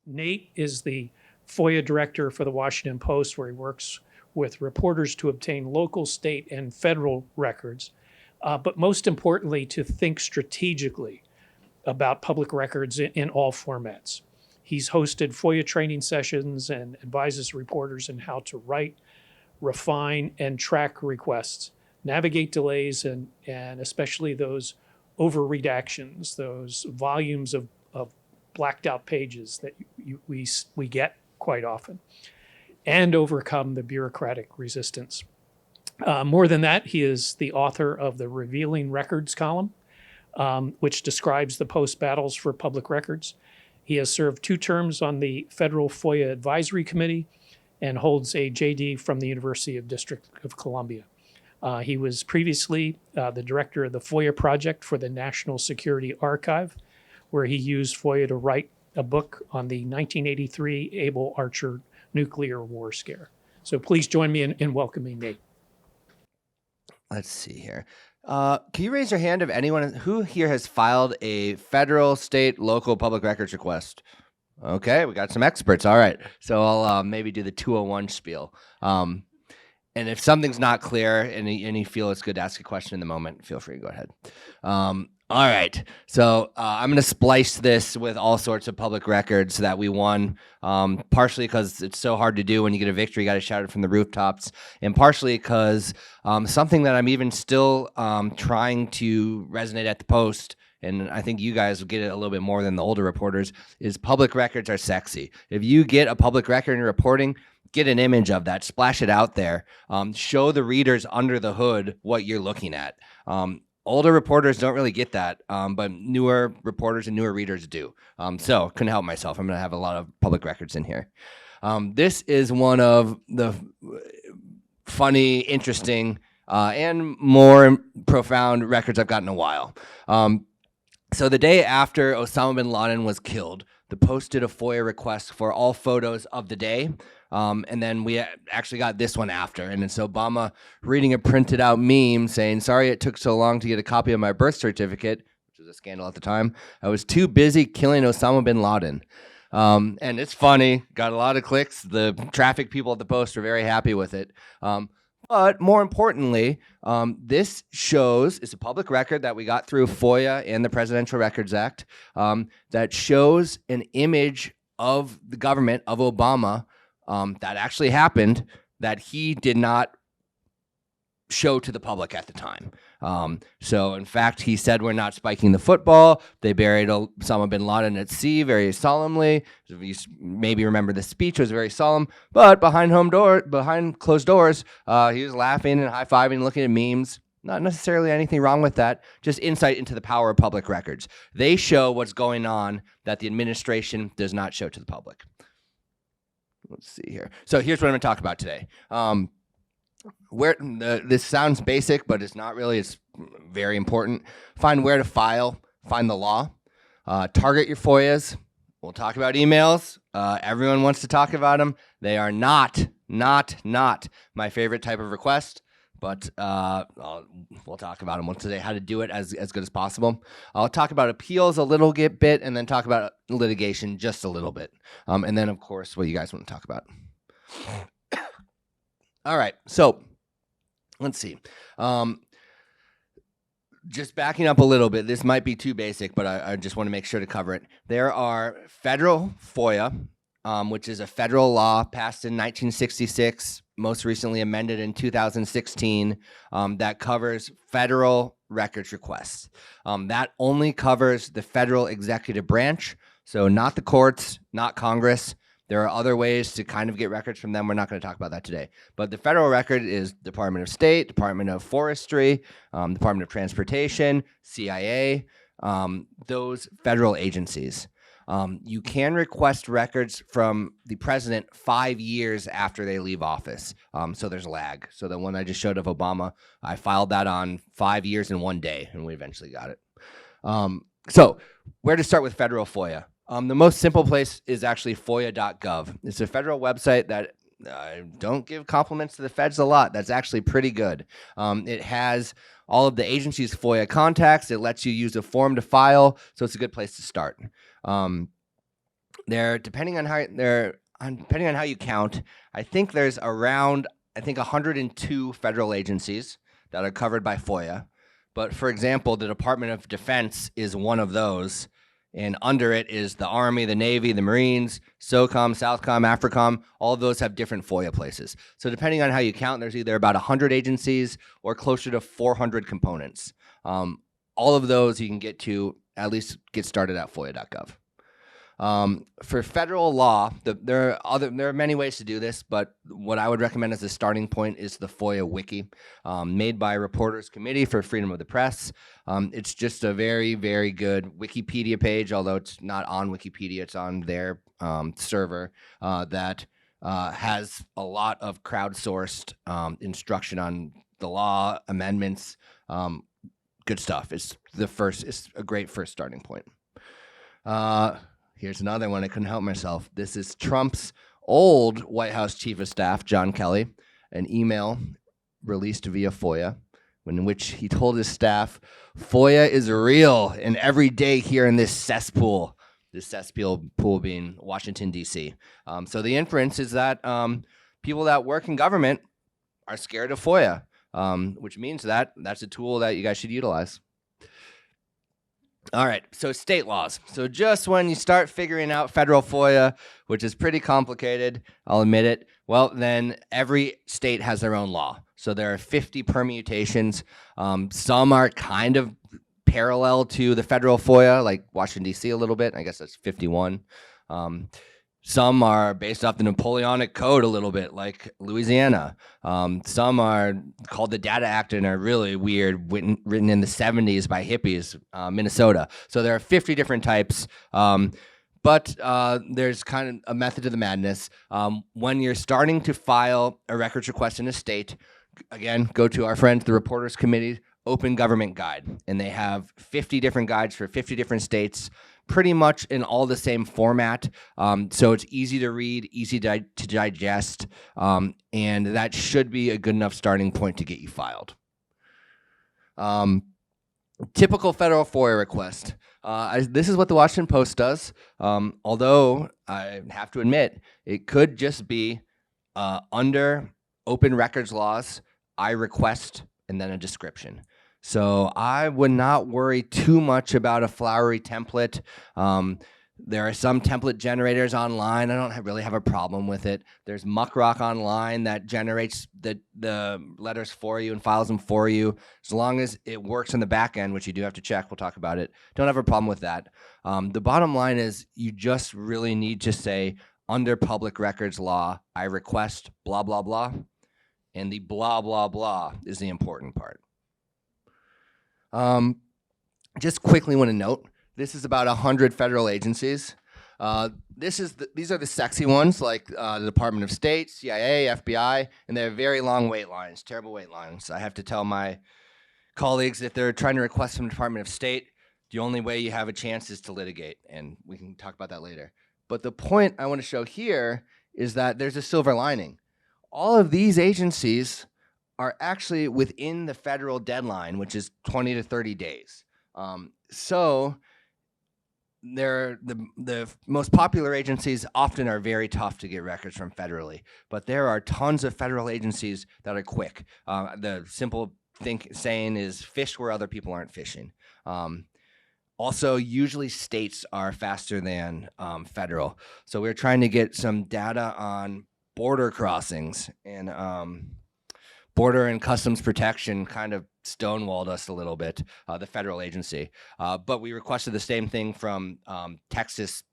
Nate is the FOIA director for the Washington Post, where he works with reporters to obtain local, state, and federal records, but most importantly, to think strategically about public records in all formats. He's hosted FOIA training sessions and advises reporters in how to write, refine, and track requests, navigate delays, and especially those over redactions, those volumes of blacked out pages that we get quite often, and overcome the bureaucratic resistance. More than that, he is the author of the Revealing Records column, which describes the Post battles for public records. He has served 2 terms on the Federal FOIA Advisory Committee and holds a JD from the University of District of Columbia. He was previously the director of the FOIA project for the National Security Archive, where he used FOIA to write a book on the 1983 Able Archer nuclear war scare. So please join me in welcoming Nate. Let's see here. Can you raise your hand if anyone who here has filed a federal, state, local public records request? Okay, we got some experts. All right. So I'll maybe do the 201 spiel. And if something's not clear and you feel it's good to ask a question in the moment, feel free to go ahead. All right. So I'm going to splice this with all sorts of public records that we won, partially because it's so hard to do when you get a victory, you got to shout it from the rooftops, and partially because something that I'm even still trying to resonate at the Post, and I think you guys will get it a little bit more than the older reporters, is public records are sexy. If you get a public record in your reporting, get an image of that, splash it out there, show the readers under the hood what you're looking at. Older reporters don't really get that, but newer reporters and newer readers do. So couldn't help myself. I'm going to have a lot of public records in here. This is one of the funny, interesting, and more profound records I've gotten in a while. So the day after Osama bin Laden was killed, the Post did a FOIA request for all photos of the day. And then we actually got this one after. And it's Obama reading a printed out meme saying, "Sorry it took so long to get a copy of my birth certificate," which was a scandal at the time. "I was too busy killing Osama bin Laden." And it's funny, got a lot of clicks. The traffic people at the Post are very happy with it. But more importantly, this shows, it's a public record that we got through FOIA and the Presidential Records Act, that shows an image of the government, of Obama, that actually happened, that he did not show to the public at the time. So in fact, he said, "We're not spiking the football." They buried Osama bin Laden at sea very solemnly. You maybe remember the speech was very solemn, but behind closed doors, he was laughing and high-fiving, looking at memes. Not necessarily anything wrong with that, just insight into the power of public records. They show what's going on that the administration does not show to the public. Let's see here. So here's what I'm going to talk about today. This sounds basic, but it's not really. It's very important. Find where to file. Find the law. Target your FOIAs. We'll talk about emails. Everyone wants to talk about them. They are not my favorite type of request, but we'll talk about them. We'll say how to do it as good as possible. I'll talk about appeals a little bit, and then talk about litigation just a little bit. And then, of course, what you guys want to talk about. All right, so let's see. Just backing up a little bit, this might be too basic, but I just want to make sure to cover it. There are federal FOIA, which is a federal law passed in 1966, most recently amended in 2016, that covers federal records requests. That only covers the federal executive branch, so not the courts, not Congress. There are other ways to kind of get records from them. We're not going to talk about that today. But the federal record is Department of State, Department of Forestry, Department of Transportation, CIA, those federal agencies. You can request records from the president 5 years after they leave office. So there's a lag. So the one I just showed of Obama, I filed that on 5 years and 1 day, and we eventually got it. So where to start with federal FOIA? The most simple place is actually FOIA.gov. It's a federal website that don't give compliments to the feds a lot. That's actually pretty good. It has all of the agency's FOIA contacts. It lets you use a form to file, so it's a good place to start. depending on how you count, I think there's around 102 federal agencies that are covered by FOIA. But for example, the Department of Defense is one of those, and under it is the Army, the Navy, the Marines, SOCOM, Southcom, AFRICOM. All of those have different FOIA places. So depending on how you count, there's either about 100 agencies or closer to 400 components. All of those you can get to at least get started at FOIA.gov. For federal law, there are many ways to do this, but what I would recommend as a starting point is the FOIA Wiki, made by Reporters Committee for Freedom of the Press. It's just a very, very good Wikipedia page, although it's not on Wikipedia, it's on their server that has a lot of crowdsourced instruction on the law, amendments, good stuff. It's a great first starting point. Here's another one. I couldn't help myself. This is Trump's old White House Chief of Staff, John Kelly, an email released via FOIA in which he told his staff, FOIA is real and every day here in this cesspool being Washington, D.C. So the inference is that people that work in government are scared of FOIA, which means that that's a tool that you guys should utilize. All right, so state laws. So just when you start figuring out federal FOIA, which is pretty complicated, I'll admit it, well, then every state has their own law. So there are 50 permutations. Some are kind of parallel to the federal FOIA, like Washington, D.C. a little bit. I guess that's 51. Some are based off the Napoleonic Code a little bit, like Louisiana. Some are called the Data Act and are really weird, written in the 70s by hippies, Minnesota. So there are 50 different types, but there's kind of a method to the madness. When you're starting to file a records request in a state, again, go to our friends, the Reporters Committee Open Government Guide, and they have 50 different guides for 50 different states, pretty much in all the same format. So it's easy to read, easy to digest, and that should be a good enough starting point to get you filed. Typical federal FOIA request. This is what the Washington Post does, although I have to admit, it could just be under open records laws, I request, and then a description. So I would not worry too much about a flowery template. There are some template generators online. I don't really have a problem with it. There's Muckrock online that generates the letters for you and files them for you. As long as it works in the back end, which you do have to check, we'll talk about it. Don't have a problem with that. The bottom line is you just really need to say, under public records law, I request blah, blah, blah. And the blah, blah, blah is the important part. Just quickly want to note, this is about 100 federal agencies. These are the sexy ones, like the Department of State, CIA, FBI, and they have very long wait lines, terrible wait lines. I have to tell my colleagues if they're trying to request from the Department of State, the only way you have a chance is to litigate, and we can talk about that later. But the point I want to show here is that there's a silver lining. All of these agencies are actually within the federal deadline, which is 20 to 30 days. So they're the most popular agencies often are very tough to get records from federally, but there are tons of federal agencies that are quick. The simple saying is fish where other people aren't fishing. Also, usually states are faster than federal. So we're trying to get some data on border crossings, and Border and Customs Protection kind of stonewalled us a little bit, the federal agency. But we requested the same thing from Texas.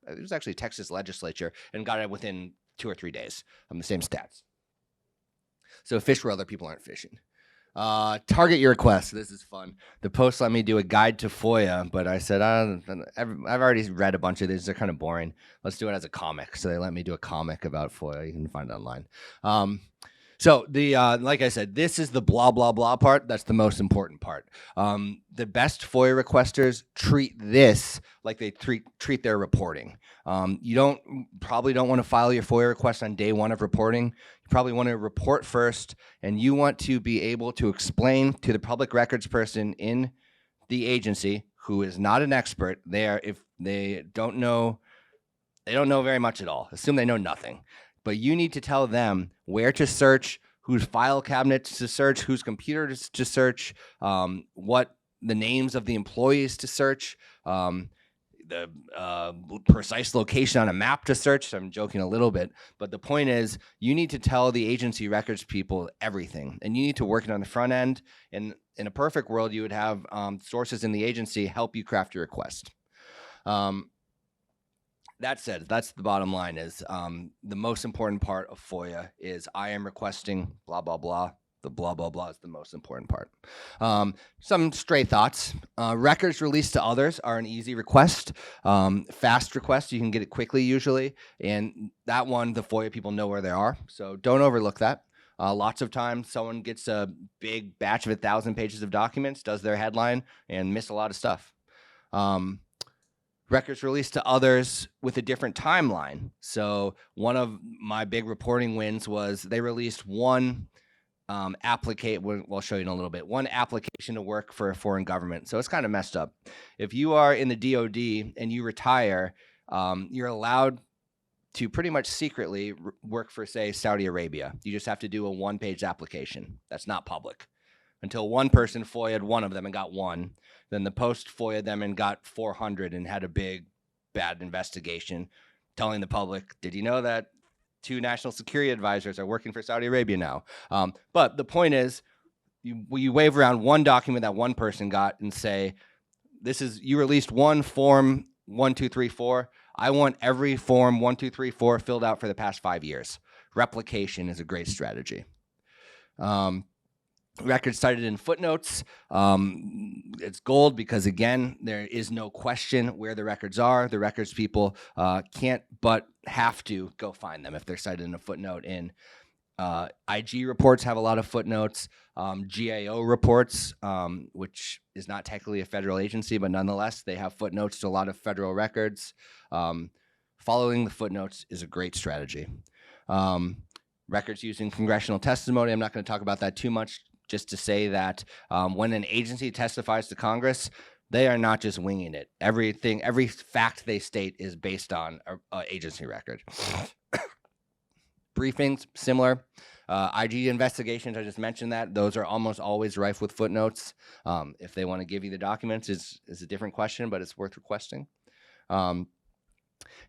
It was actually Texas legislature, and got it within 2 or 3 days. The same stats. So fish where other people aren't fishing. Target your request. This is fun. The Post let me do a guide to FOIA, but I said, I've already read a bunch of these. They're kind of boring. Let's do it as a comic. So they let me do a comic about FOIA. You can find it online. So like I said, this is the blah, blah, blah part. That's the most important part. The best FOIA requesters treat this like they treat their reporting. You probably don't want to file your FOIA request on day one of reporting. You probably want to report first, and you want to be able to explain to the public records person in the agency who is not an expert there, if they don't know They don't know very much at all. Assume they know nothing. But you need to tell them where to search, whose file cabinets to search, whose computers to search, what the names of the employees to search, the precise location on a map to search. I'm joking a little bit, but the point is you need to tell the agency records people everything, and you need to work it on the front end. And in a perfect world, you would have sources in the agency help you craft your request. That said, that's the bottom line is the most important part of FOIA is I am requesting blah, blah, blah. The blah, blah, blah is the most important part. Some stray thoughts. Records released to others are an easy request. Fast request, you can get it quickly usually. And that one, the FOIA people know where they are. So don't overlook that. Lots of times someone gets a big batch of 1,000 pages of documents, does their headline, and miss a lot of stuff. Records released to others with a different timeline. So one of my big reporting wins was they released one we'll show you in a little bit, one application to work for a foreign government. So it's kind of messed up. If you are in the DOD and you retire, you're allowed to pretty much secretly work for, say, Saudi Arabia. You just have to do a one-page application. That's not public. Until one person FOIA'd one of them and got one. Then the Post FOIA'd them and got 400 and had a big, bad investigation telling the public, did you know that 2 national security advisors are working for Saudi Arabia now? But the point is, you wave around one document that one person got and say, you released one form 1234. I want every form 1234 filled out for the past 5 years. Replication is a great strategy. Records cited in footnotes. It's gold because, again, there is no question where the records are. The records people can't but have to go find them if they're cited in a footnote. And IG reports have a lot of footnotes. GAO reports, which is not technically a federal agency, but nonetheless, they have footnotes to a lot of federal records. Following the footnotes is a great strategy. Records using congressional testimony, I'm not going to talk about that too much, just to say that when an agency testifies to Congress, they are not just winging it. Every fact they state is based on an agency record. Briefings, similar. IG investigations, I just mentioned that. Those are almost always rife with footnotes. If they want to give you the documents, is a different question, but it's worth requesting.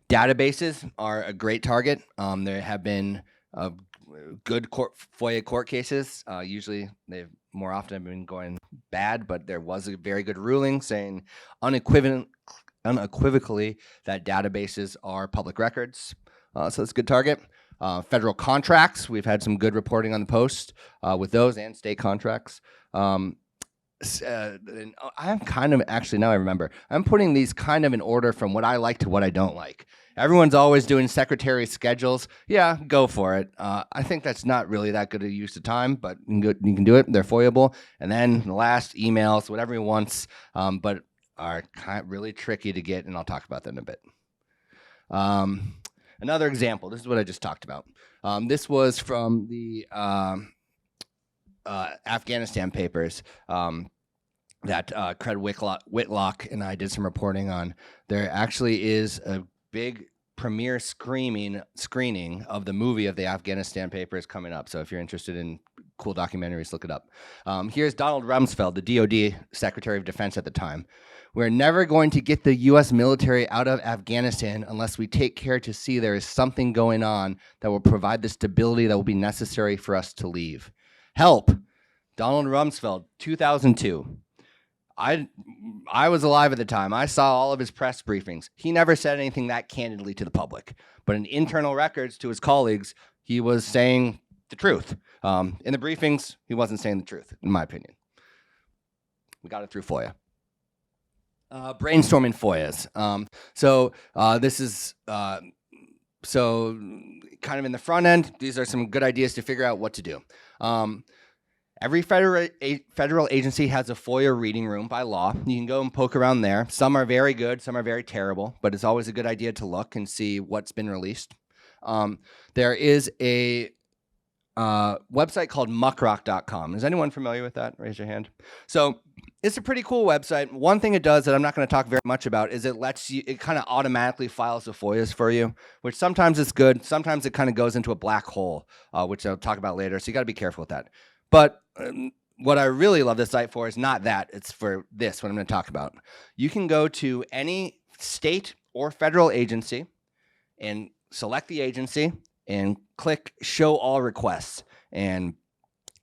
Databases are a great target. There have been good FOIA court cases. Usually they've more often been going bad, but there was a very good ruling saying unequivocally that databases are public records. So it's a good target. Federal contracts, we've had some good reporting on the Post with those, and state contracts. I'm kind of, actually, now I remember, I'm putting these kind of in order from what I like to what I don't like. Everyone's always doing secretary schedules. Yeah, go for it. I think that's not really that good a use of time, but you can do it. They're FOIAble. And then the last, emails, whatever he wants, but are really tricky to get, and I'll talk about that in a bit. Another example, this is what I just talked about. This was from the Afghanistan papers that Craig Whitlock and I did some reporting on. There actually is a big premiere screening of the movie of the Afghanistan papers coming up. So if you're interested in cool documentaries, look it up. Here's Donald Rumsfeld, the DOD Secretary of Defense at the time. We're never going to get the U.S. military out of Afghanistan unless we take care to see there is something going on that will provide the stability that will be necessary for us to leave. Help. Donald Rumsfeld, 2002. I was alive at the time. I saw all of his press briefings. He never said anything that candidly to the public. But in internal records to his colleagues, he was saying the truth. In the briefings, he wasn't saying the truth, in my opinion. We got it through FOIA. Brainstorming FOIAs. This is so kind of in the front end. These are some good ideas to figure out what to do. Every federal agency has a FOIA reading room by law. You can go and poke around there. Some are very good, some are very terrible, but it's always a good idea to look and see what's been released. There is a website called muckrock.com. Is anyone familiar with that? Raise your hand. So it's a pretty cool website. One thing it does that I'm not going to talk very much about is it kind of automatically files the FOIAs for you, which sometimes is good. Sometimes it kind of goes into a black hole, which I'll talk about later. So you got to be careful with that. But what I really love this site for is not that. It's for this, what I'm going to talk about. You can go to any state or federal agency and select the agency and click show all requests. And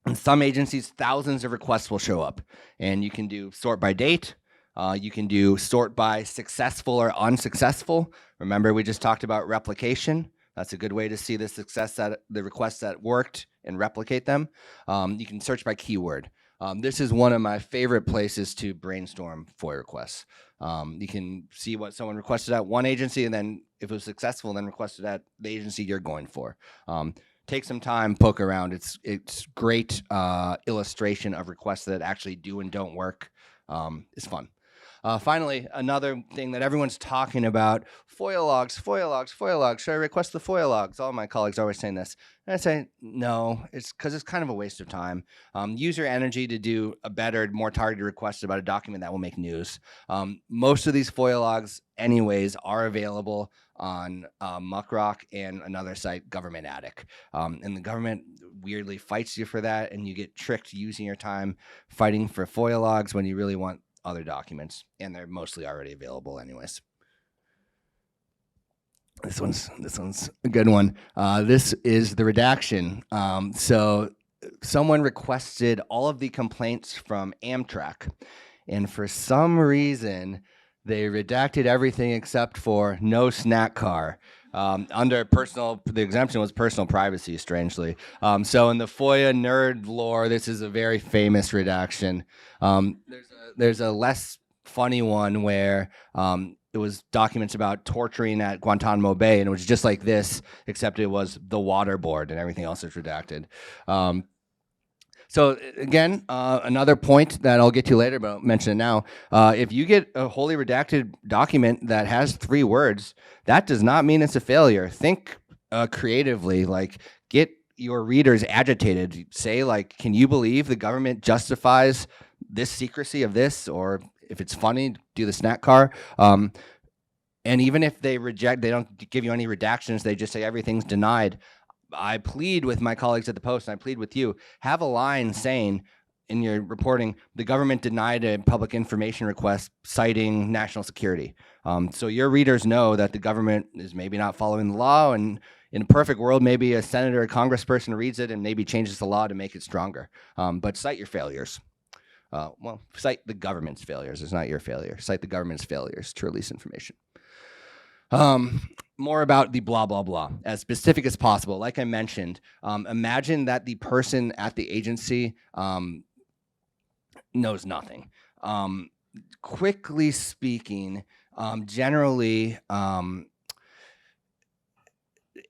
in some agencies, thousands of requests will show up, and you can do sort by date. You can do sort by successful or unsuccessful. Remember, we just talked about replication. That's a good way to see the success that the requests that worked and replicate them. You can search by keyword. This is one of my favorite places to brainstorm FOIA requests. You can see what someone requested at one agency, and then if it was successful, then requested at the agency you're going for. Take some time, poke around. It's great illustration of requests that actually do and don't work. It's fun. Finally, another thing that everyone's talking about, FOIA logs, FOIA logs, FOIA logs. Should I request the FOIA logs? All my colleagues are always saying this. And I say, no, it's because it's kind of a waste of time. Use your energy to do a better, more targeted request about a document that will make news. Most of these FOIA logs anyways are available on Muckrock and another site, Government Attic. And the government weirdly fights you for that, and you get tricked using your time fighting for FOIA logs when you really want other documents, and they're mostly already available anyways. This one's a good one. This is the redaction. So someone requested all of the complaints from Amtrak, and for some reason they redacted everything except for no snack car. Under the exemption was personal privacy, strangely. So in the FOIA nerd lore, this is a very famous redaction. There's a less funny one where it was documents about torturing at Guantanamo Bay, and it was just like this, except it was the water board and everything else is redacted. So again, another point that I'll get to later, but I'll mention it now. If you get a wholly redacted document that has 3 words, that does not mean it's a failure. Think creatively, like get your readers agitated. Say like, can you believe the government justifies this secrecy of this? Or if it's funny, do the snack car. And even if they don't give you any redactions, they just say everything's denied. I plead with my colleagues at the Post, and I plead with you, have a line saying in your reporting, the government denied a public information request citing national security. So your readers know that the government is maybe not following the law, and in a perfect world, maybe a senator or congressperson reads it and maybe changes the law to make it stronger. But cite your failures. Well, cite the government's failures. It's not your failure. Cite the government's failures to release information. More about the blah, blah, blah, as specific as possible. Like I mentioned, imagine that the person at the agency knows nothing. Quickly speaking, generally,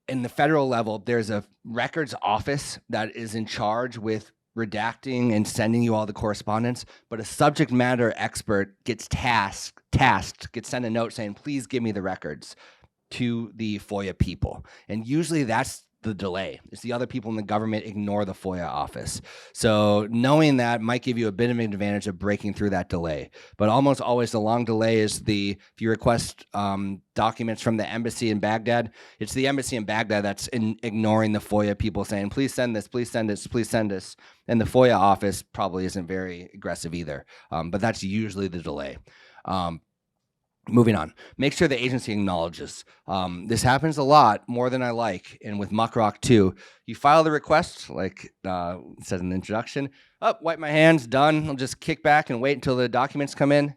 in the federal level, there's a records office that is in charge with redacting and sending you all the correspondence, but a subject matter expert gets gets sent a note saying, please give me the records to the FOIA people. And usually that's the delay. It's the other people in the government ignore the FOIA office. So knowing that might give you a bit of an advantage of breaking through that delay. But almost always the long delay is if you request documents from the embassy in Baghdad, it's the embassy in Baghdad that's ignoring the FOIA people saying, please send this, please send this, please send this. And the FOIA office probably isn't very aggressive either. But that's usually the delay. Moving on, make sure the agency acknowledges. This happens a lot, more than I like, and with Muckrock too. You file the request, like it says in the introduction, wipe my hands, done. I'll just kick back and wait until the documents come in.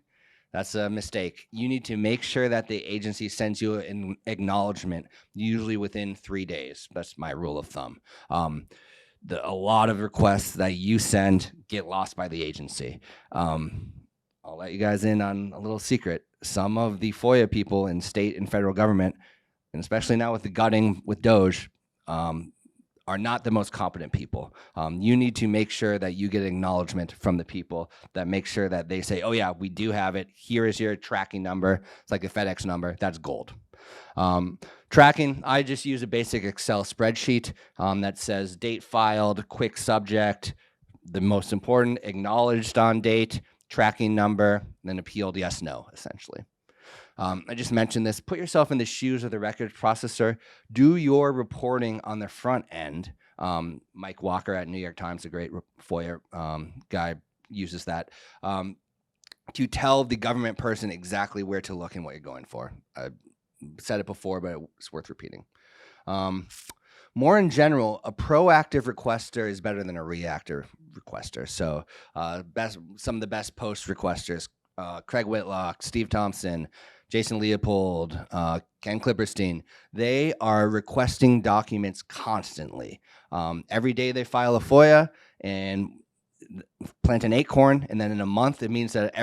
That's a mistake. You need to make sure that the agency sends you an acknowledgement, usually within 3 days. That's my rule of thumb. A lot of requests that you send get lost by the agency. I'll let you guys in on a little secret. Some of the FOIA people in state and federal government, and especially now with the gutting with Doge, are not the most competent people. You need to make sure that you get acknowledgement from the people that make sure that they say, oh yeah, we do have it. Here is your tracking number. It's like a FedEx number. That's gold. Tracking, I just use a basic Excel spreadsheet that says date filed, quick subject, the most important, acknowledged on date, tracking number, then appealed yes, no, essentially. I just mentioned this. Put yourself in the shoes of the records processor. Do your reporting on the front end. Mike Walker at New York Times, a great FOIA guy, uses that to tell the government person exactly where to look and what you're going for. I've said it before, but it's worth repeating. More in general, a proactive requester is better than a reactive requester. So some of the best post requesters, Craig Whitlock, Steve Thompson, Jason Leopold, Ken Klipperstein, they are requesting documents constantly. Every day they file a FOIA and plant an acorn, and then in a month, it means that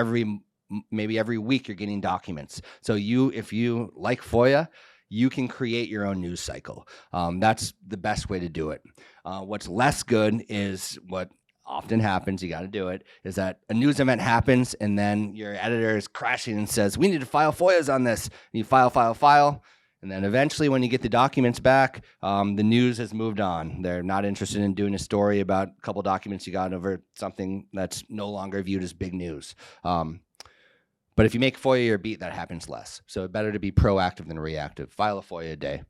maybe every week you're getting documents. So if you like FOIA, you can create your own news cycle. That's the best way to do it. What's less good is what often happens, you got to do it, is that a news event happens and then your editor is crashing and says, we need to file FOIAs on this. And you file. And then eventually when you get the documents back, the news has moved on. They're not interested in doing a story about a couple documents you got over something that's no longer viewed as big news. But if you make FOIA your beat, that happens less. So better to be proactive than reactive. File a FOIA a day.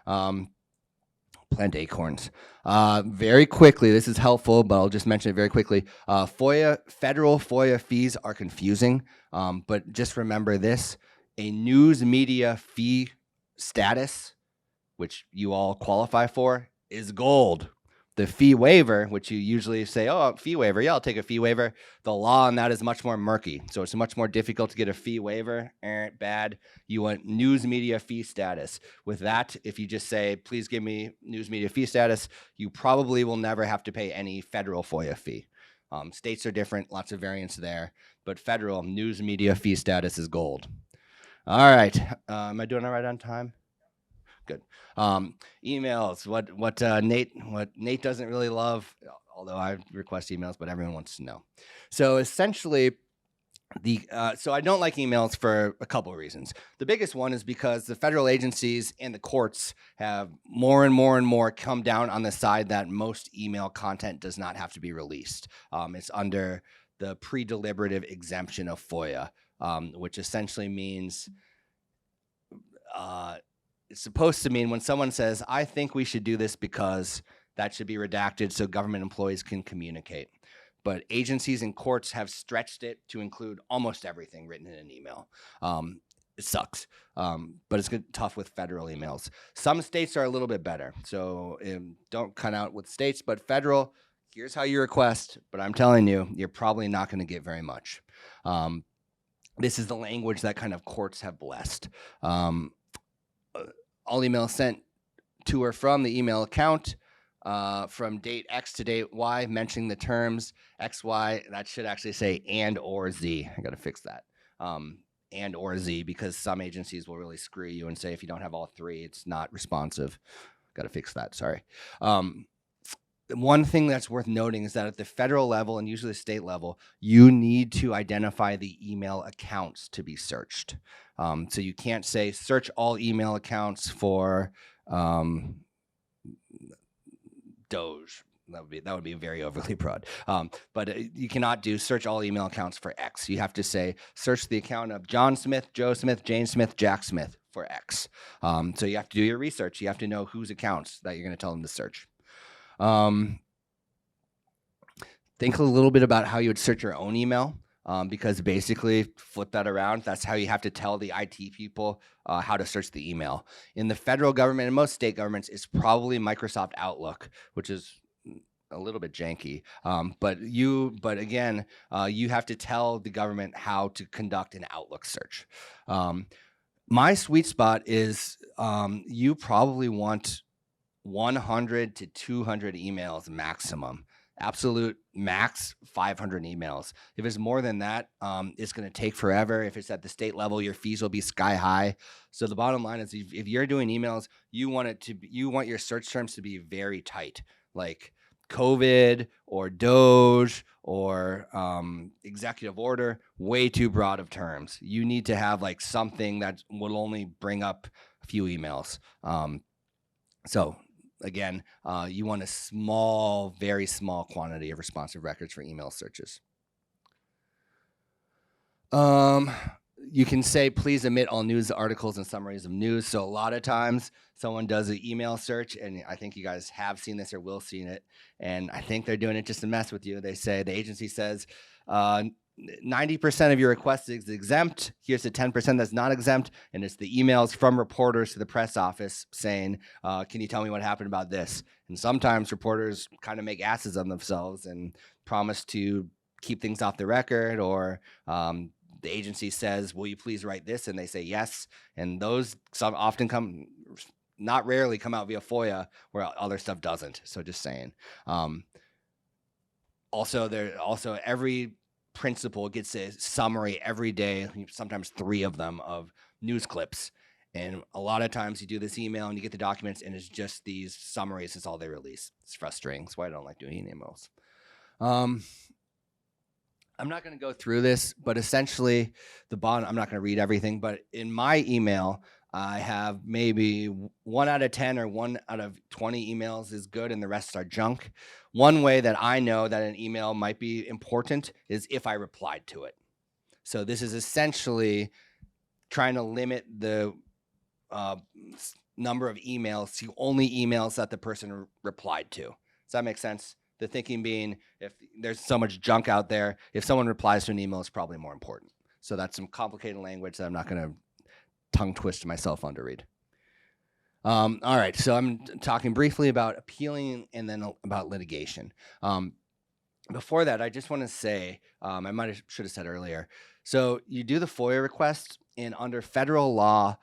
Plant acorns. Very quickly, this is helpful, but I'll just mention it very quickly. Federal FOIA fees are confusing, but just remember this. A news media fee status, which you all qualify for, is gold. The fee waiver, which you usually say, oh, fee waiver, yeah, I'll take a fee waiver. The law on that is much more murky. So it's much more difficult to get a fee waiver. Bad. You want news media fee status. With that, if you just say, please give me news media fee status, you probably will never have to pay any federal FOIA fee. States are different, lots of variants there, but federal news media fee status is gold. All right. Am I doing all right on time? Good. Emails. What Nate doesn't really love, although I request emails, but everyone wants to know. So essentially, so I don't like emails for a couple of reasons. The biggest one is because the federal agencies and the courts have more and more come down on the side that most email content does not have to be released. It's under the pre-deliberative exemption of FOIA, which essentially means it's supposed to mean when someone says, I think we should do this because that should be redacted so government employees can communicate. But agencies and courts have stretched it to include almost everything written in an email. It sucks, but it's tough with federal emails. Some states are a little bit better, so don't cut out with states, but federal, here's how you request, but I'm telling you, you're probably not going to get very much. This is the language that kind of courts have blessed. All emails sent to or from the email account from date X to date Y, mentioning the terms X, Y. That should actually say and or Z. I got to fix that. And or Z, because some agencies will really screw you and say if you don't have all three, it's not responsive. Got to fix that. Sorry. One thing that's worth noting is that at the federal level and usually the state level, you need to identify the email accounts to be searched. So you can't say search all email accounts for Doge. That would be very overly broad. But you cannot do search all email accounts for X. You have to say search the account of John Smith, Joe Smith, Jane Smith, Jack Smith for X. So you have to do your research. You have to know whose accounts that you're going to tell them to search. Think a little bit about how you would search your own email, because basically flip that around. That's how you have to tell the IT people how to search the email. In the federal government and most state governments, it's probably Microsoft Outlook, which is a little bit janky. But again, you have to tell the government how to conduct an Outlook search. My sweet spot is you probably want 100 to 200 emails maximum. Absolute max 500 emails. If it's more than that, it's going to take forever. If it's at the state level, your fees will be sky high. So the bottom line is, if you're doing emails, you want your search terms to be very tight, like COVID or Doge or executive order. Way too broad of terms. You need to have like something that will only bring up a few emails. So again, you want a very small quantity of responsive records for email searches. You can say, please omit all news articles and summaries of news. So a lot of times someone does an email search, and I think you guys have seen this or will seen it, and I think they're doing it just to mess with you. They say, the agency says, 90% of your request is exempt. Here's the 10% that's not exempt. And it's the emails from reporters to the press office saying, can you tell me what happened about this? And sometimes reporters kind of make asses of themselves and promise to keep things off the record, or the agency says, will you please write this? And they say yes. And those some often come, not rarely come out via FOIA, where other stuff doesn't. So just saying. Also every principal gets a summary every day, sometimes 3 of them, of news clips. And a lot of times you do this email and you get the documents and it's just these summaries. It's all they release. It's frustrating. That's why I don't like doing emails. I'm not going to go through this, but essentially the bottom, I'm not going to read everything, but in my email, I have maybe 1 out of 10 or 1 out of 20 emails is good and the rest are junk. One way that I know that an email might be important is if I replied to it. So this is essentially trying to limit the number of emails to only emails that the person replied to. Does that make sense? The thinking being, if there's so much junk out there, if someone replies to an email, it's probably more important. So that's some complicated language that I'm not going to tongue twist myself on to read. All right, so I'm talking briefly about appealing and then about litigation. Before that, I just want to say, I should have said earlier, so you do the FOIA request, and under federal law,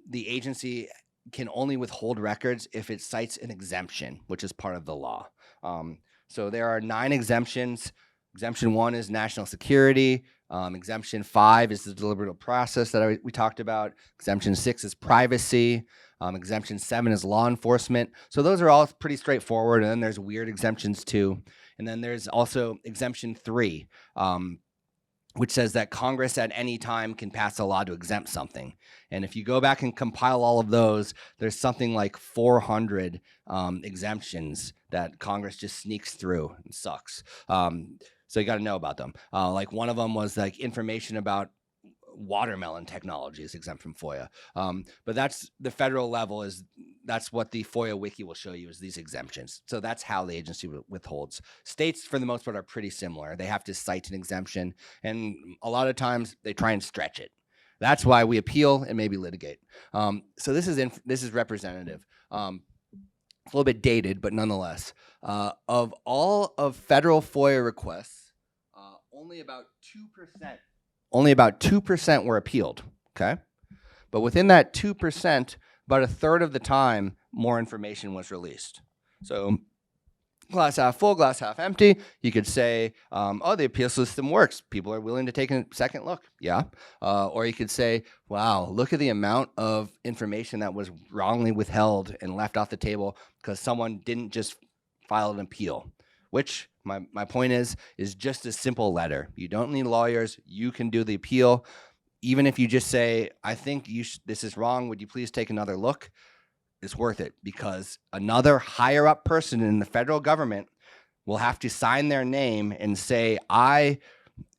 the agency can only withhold records if it cites an exemption, which is part of the law. So there are 9 exemptions. Exemption 1 is national security. Exemption 5 is the deliberative process that we talked about. Exemption 6 is privacy. Exemption 7 is law enforcement. So those are all pretty straightforward. And then there's weird exemptions too. And then there's also exemption 3, which says that Congress at any time can pass a law to exempt something. And if you go back and compile all of those, there's something like 400 exemptions that Congress just sneaks through and sucks. So you got to know about them. Like one of them was like information about watermelon technology is exempt from FOIA. But that's the federal level, that's what the FOIA wiki will show you, is these exemptions. So that's how the agency withholds. States, for the most part, are pretty similar. They have to cite an exemption, and a lot of times they try and stretch it. That's why we appeal and maybe litigate. So this is representative. It's a little bit dated, but nonetheless, of all of federal FOIA requests, only about 2% were appealed. Okay, but within that 2%, about a third of the time, more information was released. So glass half full, glass half empty. You could say, oh, the appeal system works. People are willing to take a second look. Yeah. Or you could say, wow, look at the amount of information that was wrongly withheld and left off the table because someone didn't just file an appeal, which my point is just a simple letter. You don't need lawyers. You can do the appeal. Even if you just say, I think this is wrong. Would you please take another look? It's worth it, because another higher up person in the federal government will have to sign their name and say, I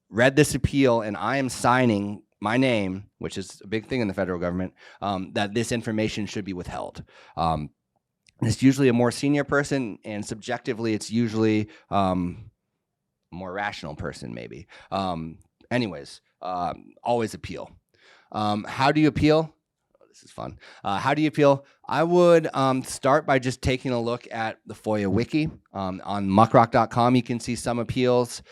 read this appeal and I am signing my name, which is a big thing in the federal government, that this information should be withheld. It's usually a more senior person, and subjectively it's usually a more rational person maybe. Anyways, always appeal. How do you appeal? This is fun. How do you appeal? I would start by just taking a look at the FOIA wiki. On muckrock.com, you can see some appeals.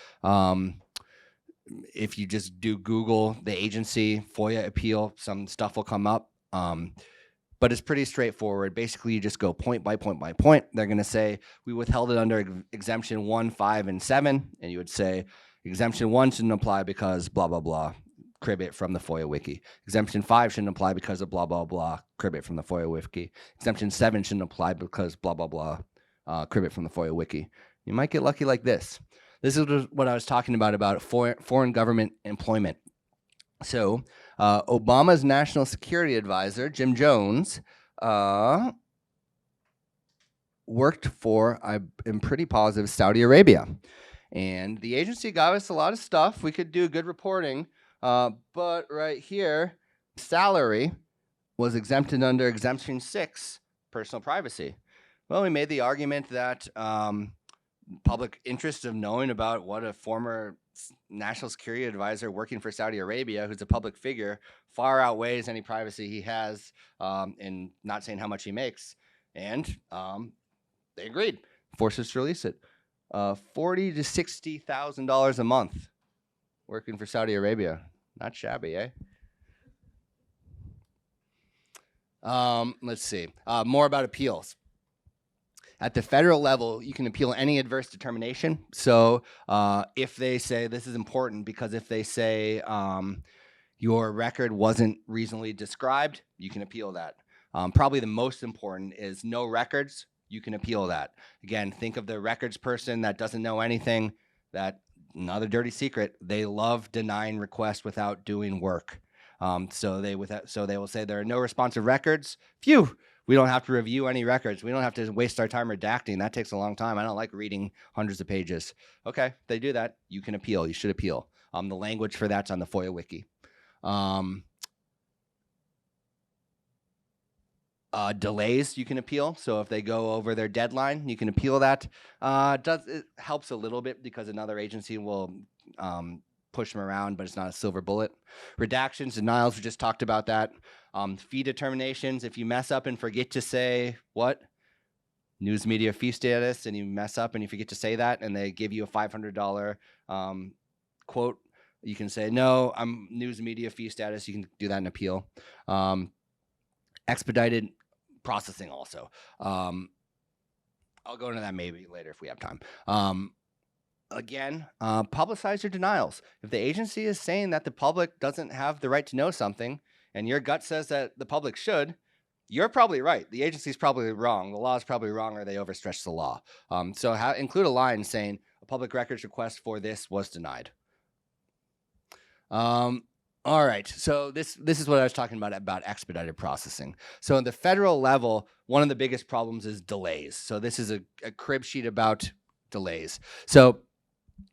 If you just do Google the agency FOIA appeal, some stuff will come up. But it's pretty straightforward. Basically, you just go point by point by point. They're going to say, we withheld it under exemption 1, 5, and 7. And you would say, exemption 1 shouldn't apply because blah, blah, blah. Crib it from the FOIA wiki. Exemption 5 shouldn't apply because of blah, blah, blah. Crib it from the FOIA wiki. Exemption 7 shouldn't apply because blah, blah, blah. Crib it from the FOIA wiki. You might get lucky like this. This is what I was talking about foreign government employment. So Obama's national security advisor, Jim Jones, worked for, I'm pretty positive, Saudi Arabia. And the agency got us a lot of stuff. We could do good reporting. But right here, salary was exempted under Exemption 6, personal privacy. Well, we made the argument that public interest of knowing about what a former national security advisor working for Saudi Arabia, who's a public figure, far outweighs any privacy he has in not saying how much he makes. And they agreed, forced us to release it. $40,000 to $60,000 a month working for Saudi Arabia. Not shabby, eh? Let's see. More about appeals. At the federal level, you can appeal any adverse determination. So if they say, this is important because if they say your record wasn't reasonably described, you can appeal that. Probably the most important is no records, you can appeal that. Again, think of the records person that doesn't know anything, that another dirty secret, they love denying requests without doing work. So they will say there are no responsive records. Phew, we don't have to review any records. We don't have to waste our time redacting. That takes a long time. I don't like reading hundreds of pages. Okay, they do that. You can appeal. You should appeal. The language for that's on the FOIA wiki. Delays you can appeal. So if they go over their deadline, you can appeal that. It helps a little bit because another agency will push them around, but it's not a silver bullet. Redactions, denials, we just talked about that. Fee determinations, if you mess up and forget to say what? News media fee status, and you mess up and you forget to say that, and they give you a $500 quote, you can say, no, I'm news media fee status. You can do that in appeal. Expedited processing also. I'll go into that maybe later if we have time. Again, publicize your denials. If the agency is saying that the public doesn't have the right to know something and your gut says that the public should, you're probably right. The agency's probably wrong. The law is probably wrong, or they overstretched the law. So include a line saying a public records request for this was denied. All right, so this is what I was talking about expedited processing. So in the federal level, one of the biggest problems is delays. So this is a crib sheet about delays. So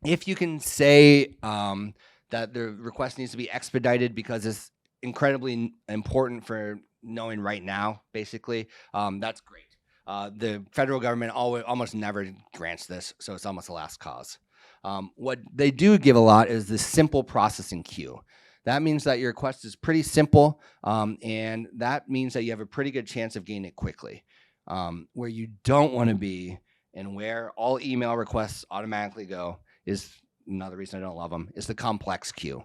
if you can say that the request needs to be expedited because it's incredibly important for knowing right now, basically, that's great. The federal government almost never grants this, so it's almost a last cause. What they do give a lot is the simple processing queue. That means that your request is pretty simple, and that means that you have a pretty good chance of getting it quickly. Where you don't want to be and where all email requests automatically go is another reason I don't love them, is the complex queue.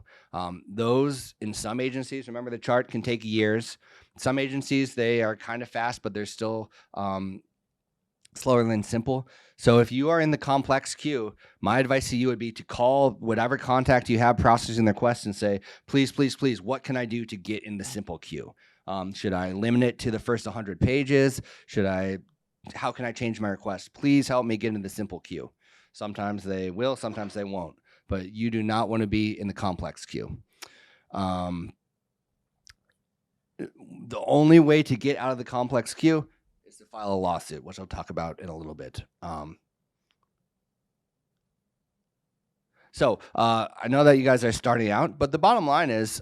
Those in some agencies, remember the chart, can take years. Some agencies, they are kind of fast, but they're still slower than simple. So if you are in the complex queue, my advice to you would be to call whatever contact you have processing their request and say, please, please, please, what can I do to get in the simple queue? Should I limit it to the first 100 pages? How can I change my request? Please help me get into the simple queue. Sometimes they will, sometimes they won't, but you do not want to be in the complex queue. The only way to get out of the complex queue is to file a lawsuit, which I'll talk about in a little bit. So I know that you guys are starting out, but the bottom line is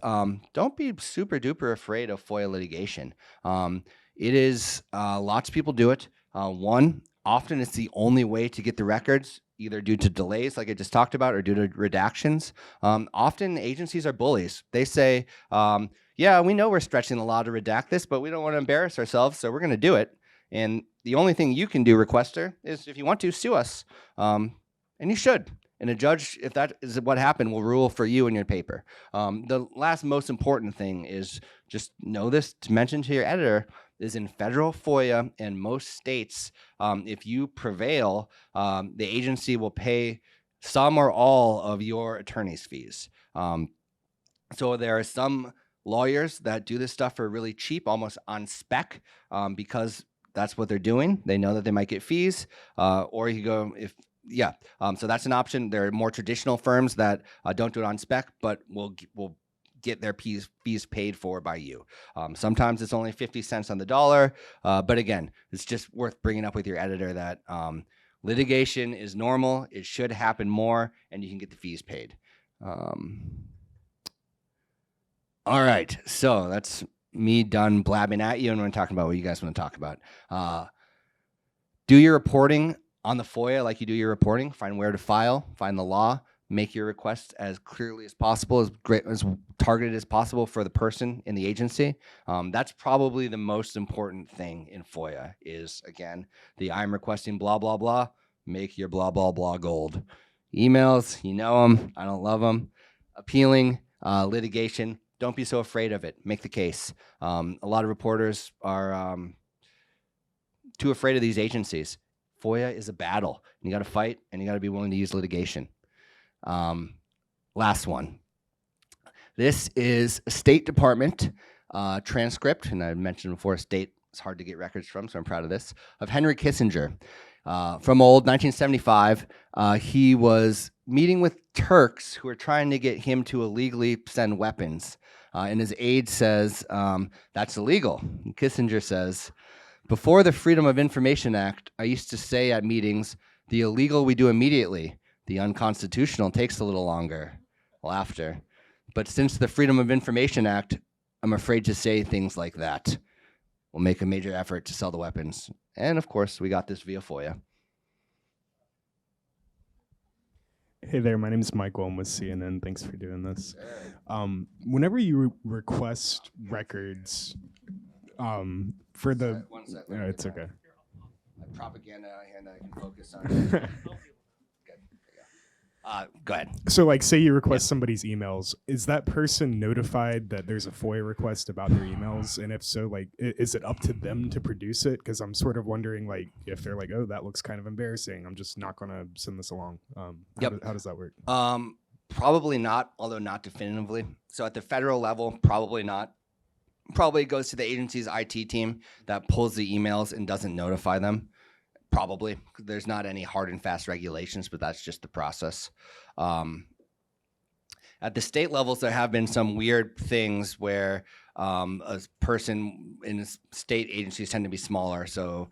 don't be super duper afraid of FOIA litigation. It is, lots of people do it. One, often it's the only way to get the records, either due to delays like I just talked about or due to redactions. Often agencies are bullies. They say, yeah, we know we're stretching the law to redact this, but we don't want to embarrass ourselves, so we're going to do it. And the only thing you can do, requester, is if you want to, sue us. And you should. And a judge, if that is what happened, will rule for you in your paper. The last most important thing is just know this, to mention to your editor, is in federal FOIA and most states, if you prevail, the agency will pay some or all of your attorney's fees. So there are some lawyers that do this stuff for really cheap, almost on spec, because that's what they're doing. They know that they might get fees, or you go so that's an option. There are more traditional firms that don't do it on spec, but will get their fees paid for by you. Sometimes it's only 50 cents on the dollar, but again, it's just worth bringing up with your editor that litigation is normal. It should happen more, and you can get the fees paid. All right, so that's me done blabbing at you, and we're talking about what you guys want to talk about. Do your reporting on the FOIA like you do your reporting. Find where to file, find the law, make your requests as clearly as possible, as targeted as possible for the person in the agency. That's probably the most important thing in FOIA is, again, the I'm requesting blah, blah, blah, make your blah, blah, blah gold. Emails, you know them, I don't love them. Appealing, litigation, don't be so afraid of it. Make the case. A lot of reporters are too afraid of these agencies. FOIA is a battle. You got to fight, and you got to be willing to use litigation. Last one. This is a State Department transcript, and I mentioned before, state is hard to get records from, so I'm proud of this, of Henry Kissinger. From old 1975, he was meeting with Turks who were trying to get him to illegally send weapons. And his aide says, that's illegal. And Kissinger says, before the Freedom of Information Act, I used to say at meetings, the illegal we do immediately. The unconstitutional takes a little longer. Laughter. But since the Freedom of Information Act, I'm afraid to say things like that. We'll make a major effort to sell the weapons. And of course, we got this via FOIA. Hey there, my name is Michael. I'm with CNN. Thanks for doing this. Whenever you request records for the... One sec. it's okay. My propaganda and I can focus on. Go ahead. So, like, say you request somebody's emails. Is that person notified that there's a FOIA request about their emails? And if so, like, is it up to them to produce it? Because I'm sort of wondering, like, if they're like, oh, that looks kind of embarrassing, I'm just not going to send this along. How does that work? Probably not, although not definitively. So at the federal level, probably not. Probably it goes to the agency's IT team that pulls the emails and doesn't notify them. Probably. There's not any hard and fast regulations, but that's just the process. At the state levels, there have been some weird things where a person in state agencies tend to be smaller. So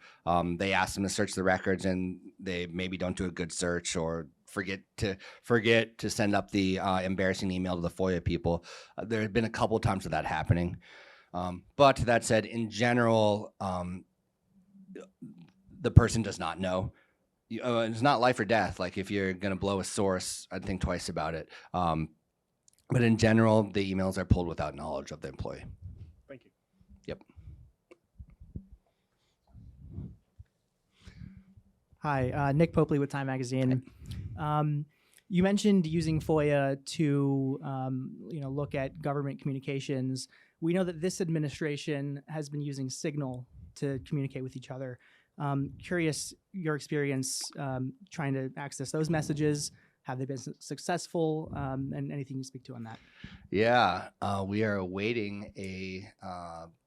they ask them to search the records and they maybe don't do a good search or forget to send up the embarrassing email to the FOIA people. There have been a couple of times of that happening. But that said, in general, the person does not know. It's not life or death. Like if you're going to blow a source, I'd think twice about it. But in general, the emails are pulled without knowledge of the employee. Thank you. Yep. Hi, Nick Popley with Time Magazine. You mentioned using FOIA to look at government communications. We know that this administration has been using Signal to communicate with each other. Curious your experience trying to access those messages. Have they been successful? And anything you speak to on that? Yeah, we are awaiting a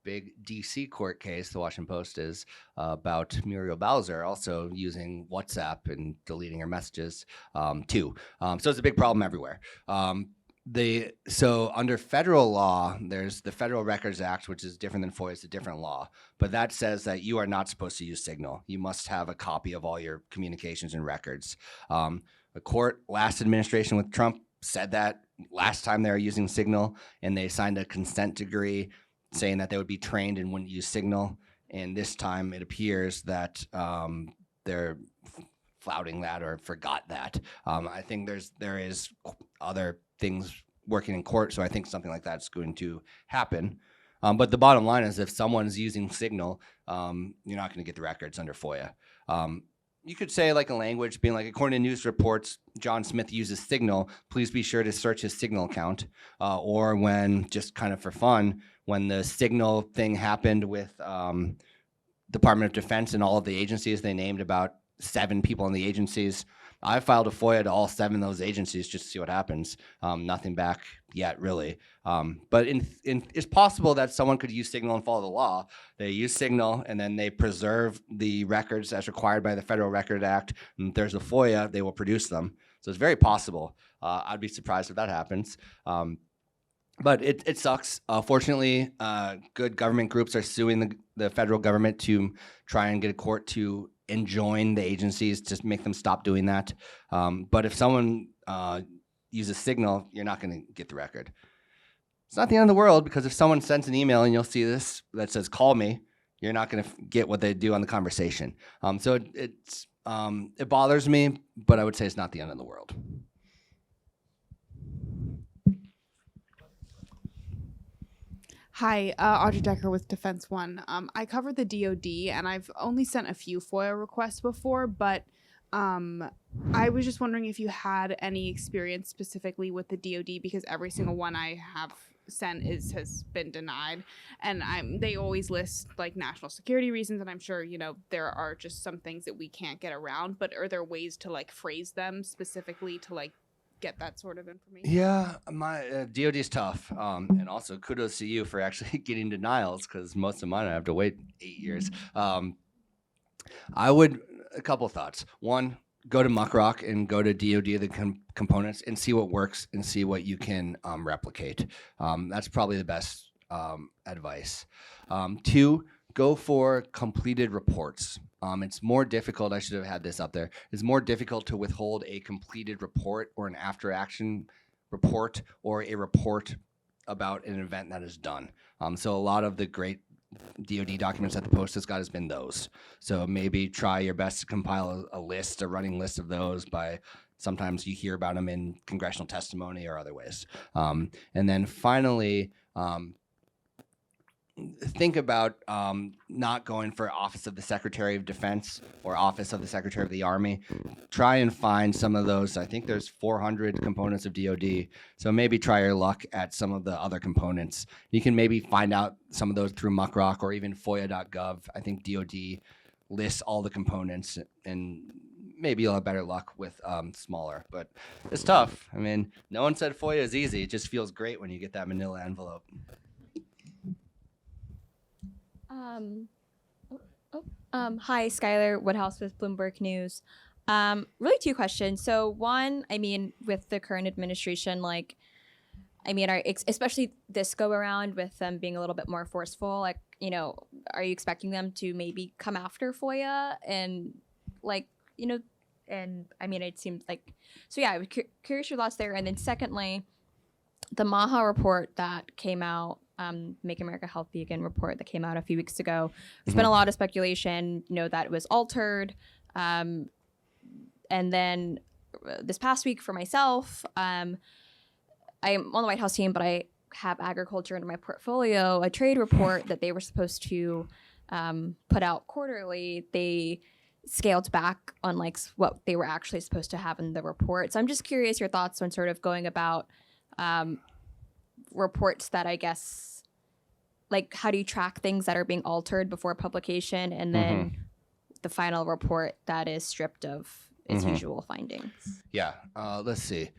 big DC court case, the Washington Post is, about Muriel Bowser also using WhatsApp and deleting her messages too. So it's a big problem everywhere. So under federal law, there's the Federal Records Act, which is different than FOIA. It's a different law, but that says that you are not supposed to use Signal. You must have a copy of all your communications and records. The court, last administration with Trump, said that last time they were using Signal, and they signed a consent decree saying that they would be trained and wouldn't use Signal. And this time it appears that they're flouting that or forgot that. I think there is other things working in court, so I think something like that's going to happen. But the bottom line is if someone's using Signal, you're not going to get the records under FOIA. You could say like a language being like, according to news reports, John Smith uses Signal. Please be sure to search his Signal account. Or when, just kind of for fun, when the Signal thing happened with Department of Defense and all of the agencies, they named about 7 people in the agencies. I filed a FOIA to all 7 of those agencies just to see what happens. Nothing back yet, really. But it's possible that someone could use Signal and follow the law. They use Signal and then they preserve the records as required by the Federal Record Act. And if there's a FOIA, they will produce them. So it's very possible. I'd be surprised if that happens. But it sucks. Fortunately, good government groups are suing the federal government to try and get a court to enjoin the agencies to make them stop doing that. But if someone uses Signal, you're not going to get the record. it's not the end of the world, because if someone sends an email and you'll see this that says "call me," you're not going to get what they do on the conversation. So it bothers me, but I would say it's not the end of the world. Hi, Audrey Decker with Defense One. I cover the DoD, and I've only sent a few FOIA requests before, but I was just wondering if you had any experience specifically with the DoD, because every single one I have sent has been denied, and they always list like national security reasons, and I'm sure there are just some things that we can't get around. But are there ways to like phrase them specifically to like get that sort of information? Yeah, my DoD is tough, and also kudos to you for actually getting denials, because most of mine I have to wait 8 years. I would a couple thoughts. One, go to Muckrock and go to DoD the components and see what works and see what you can replicate. That's probably the best advice. Two, go for completed reports. It's more difficult. I should have had this up there. It's more difficult to withhold a completed report or an after action report or a report about an event that is done. So a lot of the great DoD documents that the Post has got has been those. So maybe try your best to compile a running list of those by, sometimes you hear about them in congressional testimony or other ways. And then finally, think about not going for Office of the Secretary of Defense or Office of the Secretary of the Army. Try and find some of those. I think there's 400 components of DoD. So maybe try your luck at some of the other components. You can maybe find out some of those through Muckrock or even FOIA.gov. I think DoD lists all the components, and maybe you'll have better luck with smaller. But it's tough. I mean, no one said FOIA is easy. It just feels great when you get that manila envelope. Hi, Skylar Woodhouse with Bloomberg News. Really two questions. So one, I mean, with the current administration, especially this go around with them being a little bit more forceful, are you expecting them to maybe come after FOIA and and I mean, it seems like, so yeah, I was curious your thoughts there. And then secondly, the Maha report that came out, Make America Healthy Again report that came out a few weeks ago. There's been a lot of speculation, that it was altered. And then this past week for myself, I'm on the White House team, but I have agriculture under my portfolio, a trade report that they were supposed to put out quarterly. They scaled back on what they were actually supposed to have in the report. So I'm just curious your thoughts on sort of going about reports that I guess, how do you track things that are being altered before publication, and then the final report that is stripped of its usual findings? Yeah, let's see.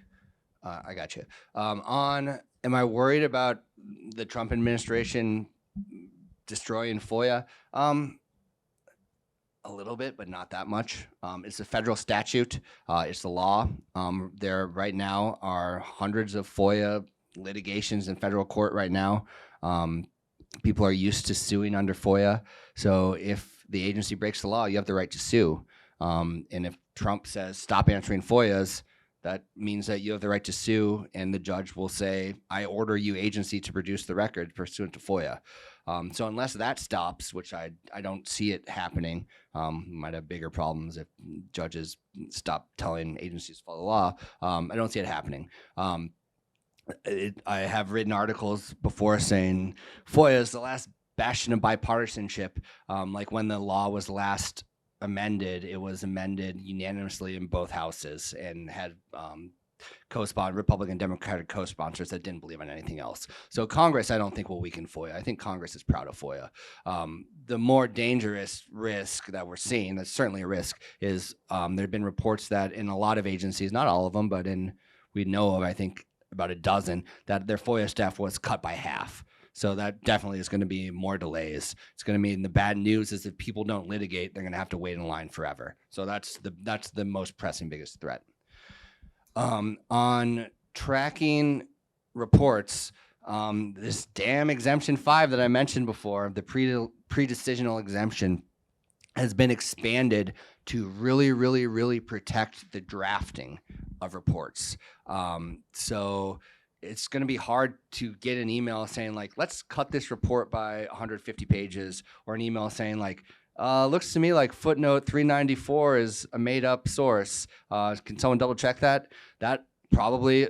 I got you. Am I worried about the Trump administration destroying FOIA? A little bit, but not that much. It's a federal statute. It's the law. There right now are hundreds of FOIA litigations in federal court right now. People are used to suing under FOIA. So if the agency breaks the law, you have the right to sue. And if Trump says, stop answering FOIAs, that means that you have the right to sue, and the judge will say, I order you, agency, to produce the record pursuant to FOIA. So unless that stops, which I don't see it happening, might have bigger problems if judges stop telling agencies to follow the law. I don't see it happening. I have written articles before saying FOIA is the last bastion of bipartisanship. Like when the law was last amended, it was amended unanimously in both houses and had Republican Democratic co-sponsors that didn't believe in anything else. So Congress, I don't think, will weaken FOIA. I think Congress is proud of FOIA. The more dangerous risk that we're seeing, that's certainly a risk, is there have been reports that in a lot of agencies, not all of them, but we know of, I think, about a dozen, that their FOIA staff was cut by half. So that definitely is going to be more delays. It's going to mean the bad news is if people don't litigate, they're going to have to wait in line forever. So that's the most pressing, biggest threat. On tracking reports, this damn Exemption 5 that I mentioned before, the pre-decisional exemption, has been expanded to really, really, really protect the drafting of reports. So it's going to be hard to get an email saying like, let's cut this report by 150 pages, or an email saying like, looks to me like footnote 394 is a made up source. Can someone double check that? That probably